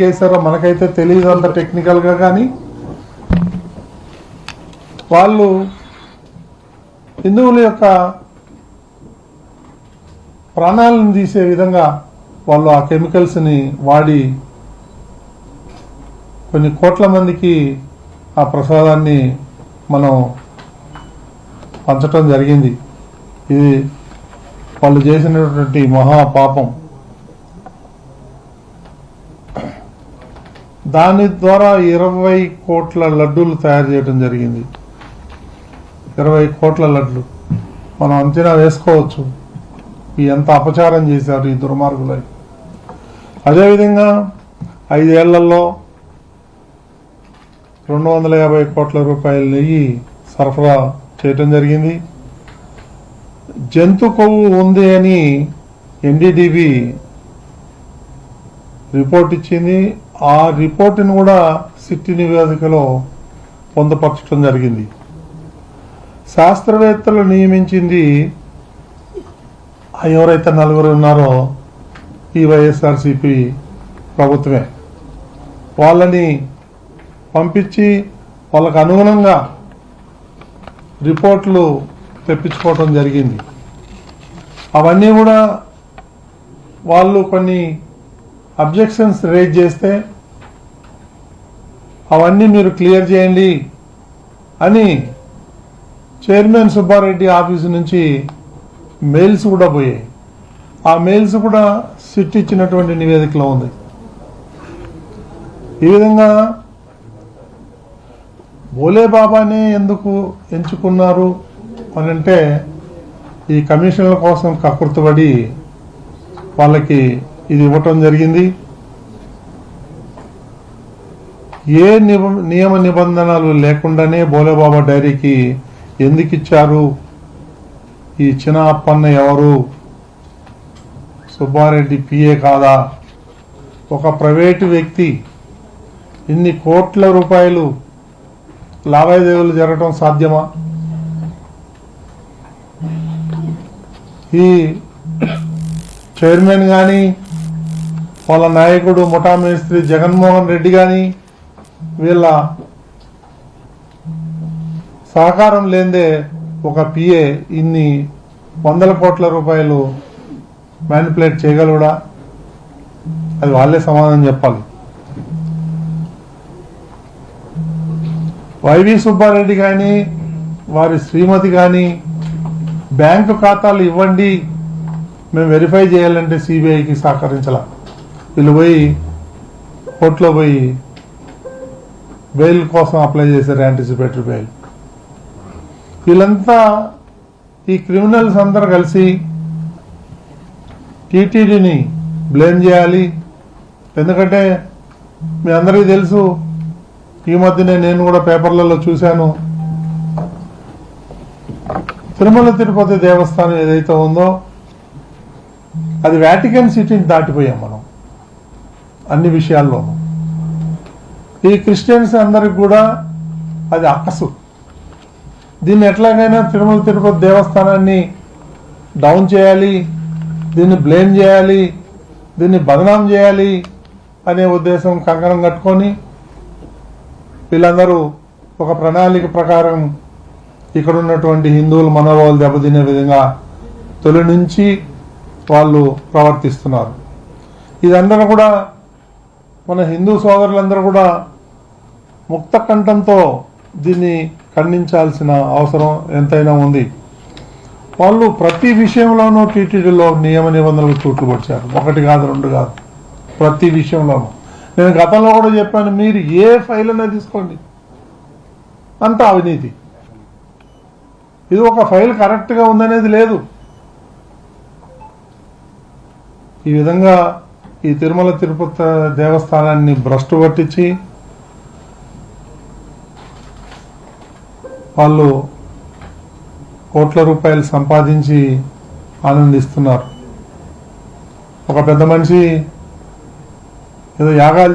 చేశారో మనకైతే తెలియదు అంత టెక్నికల్గా, కానీ వాళ్ళు హిందువుల యొక్క ప్రాణాలను తీసే విధంగా వాళ్ళు ఆ కెమికల్స్ని వాడి కొన్ని కోట్ల మందికి ఆ ప్రసాదాన్ని మనం పంచటం జరిగింది. ఇది వాళ్ళు చేసినటువంటి మహాపాపం. దాని ద్వారా 20 కోట్ల లడ్డూలు తయారు చేయడం జరిగింది. 20 కోట్ల లడ్లు మనం అంచనా వేసుకోవచ్చు ఎంత అపచారం చేశారు ఈ దుర్మార్గులు. అదేవిధంగా 5 ఏళ్లలో 250 కోట్ల రూపాయల నెయ్యి సరఫరా చేయటం జరిగింది. జంతు కొవ్వు ఉంది అని ఎన్డీడీబీ రిపోర్ట్ ఇచ్చింది. ఆ రిపోర్టును కూడా సిట్టి నివేదికలో పొందుపరచడం జరిగింది. శాస్త్రవేత్తలు నియమించింది ఎవరైతే 4 ఉన్నారో ఈ వైఎస్ఆర్సీపీ ప్రభుత్వమే. వాళ్ళని పంపించి వాళ్ళకు అనుగుణంగా రిపోర్ట్లు తెప్పించుకోవటం జరిగింది. అవన్నీ కూడా వాళ్ళు కొన్ని అబ్జెక్షన్స్ రేజ్ చేస్తే అవన్నీ మీరు క్లియర్ చేయండి అని చైర్మన్ సుబ్బారెడ్డి ఆఫీసు నుంచి మెయిల్స్ కూడా పోయాయి. ఆ మెయిల్స్ కూడా సిట్ ఇచ్చినటువంటి నివేదికలో ఉంది. ఈ విధంగా భోలే బాబానే ఎందుకు ఎంచుకున్నారు అని అంటే ఈ కమిషన్ల కోసం కకృతపడి వాళ్ళకి ఇది ఇవ్వటం జరిగింది. ఏ నియమ నిబంధనలు లేకుండానే భోలేబాబా డైరీకి ఎందుకు ఇచ్చారు? ఈ చిన్న అప్పన్న ఎవరు? సుబ్బారెడ్డి పిఏ కాదా? ఒక ప్రైవేటు వ్యక్తి ఇన్ని కోట్ల రూపాయలు లావాదేవీలు జరగటం సాధ్యమా? ఈ చైర్మన్ కానీ వాళ్ళ నాయకుడు ముఠా మేస్త్రి జగన్మోహన్ రెడ్డి కానీ వీళ్ళ సహకారం లేదే ఒక పిఏ ఇన్ని 100 కోట్ల రూపాయలు మ్యానిపులేట్ చేయగలడా? అది వాళ్ళే సమాధానం చెప్పాలి. వైవి సుబ్బారెడ్డి కానీ వారి శ్రీమతి కానీ బ్యాంకు ఖాతాలు ఇవ్వండి మేము వెరిఫై చేయాలంటే సిబిఐకి సహకరించాల. వీళ్ళు పోయి కోర్టులో పోయి బెయిల్ కోసం అప్లై చేశారు, యాంటిసిపేటరీ బెయిల్. వీళ్ళంతా ఈ క్రిమినల్స్ అందరూ కలిసి టీటీడీని బ్లేమ్ చేయాలి. ఎందుకంటే మీ అందరికీ తెలుసు, ఈ మధ్యనే నేను కూడా పేపర్లలో చూశాను, తిరుమల తిరుపతి దేవస్థానం ఏదైతే ఉందో అది వాటికన్ సిటీని దాటిపోయాం మనం అన్ని విషయాల్లోనూ. ఈ క్రిస్టియన్స్ అందరికి కూడా అది అక్కసు. దీన్ని ఎట్లాగైనా తిరుమల తిరుపతి దేవస్థానాన్ని డౌన్ చేయాలి, దీన్ని బ్లేమ్ చేయాలి, దీన్ని బదనాం చేయాలి అనే ఉద్దేశం కంకణం కట్టుకొని వీళ్ళందరూ ఒక ప్రణాళిక ప్రకారం ఇక్కడ ఉన్నటువంటి హిందువుల మనోభావాలు దెబ్బతినే విధంగా తొలి నుంచి వాళ్ళు ప్రవర్తిస్తున్నారు. ఇదందరూ కూడా మన హిందూ సోదరులందరూ కూడా ముక్త కంఠంతో దీన్ని ఖండించాల్సిన అవసరం ఎంతైనా ఉంది. వాళ్ళు ప్రతి విషయంలోనూ టీటీడీలో నియమ నిబంధనలు తూట్లు పొడిచారు. 1 కాదు 2 కాదు, ప్రతి విషయంలోనూ. నేను గతంలో కూడా చెప్పాను, మీరు ఏ ఫైల్ అయినా తీసుకోండి అంత అవినీతి. ఇది ఒక ఫైల్ కరెక్ట్గా ఉందనేది లేదు. ఈ విధంగా ఈ తిరుమల తిరుపతి దేవస్థానాన్ని భ్రష్టు పట్టించి వాళ్ళు కోట్ల రూపాయలు సంపాదించి ఆనందిస్తున్నారు. ఒక పెద్ద మనిషి ఏదో యాగాలు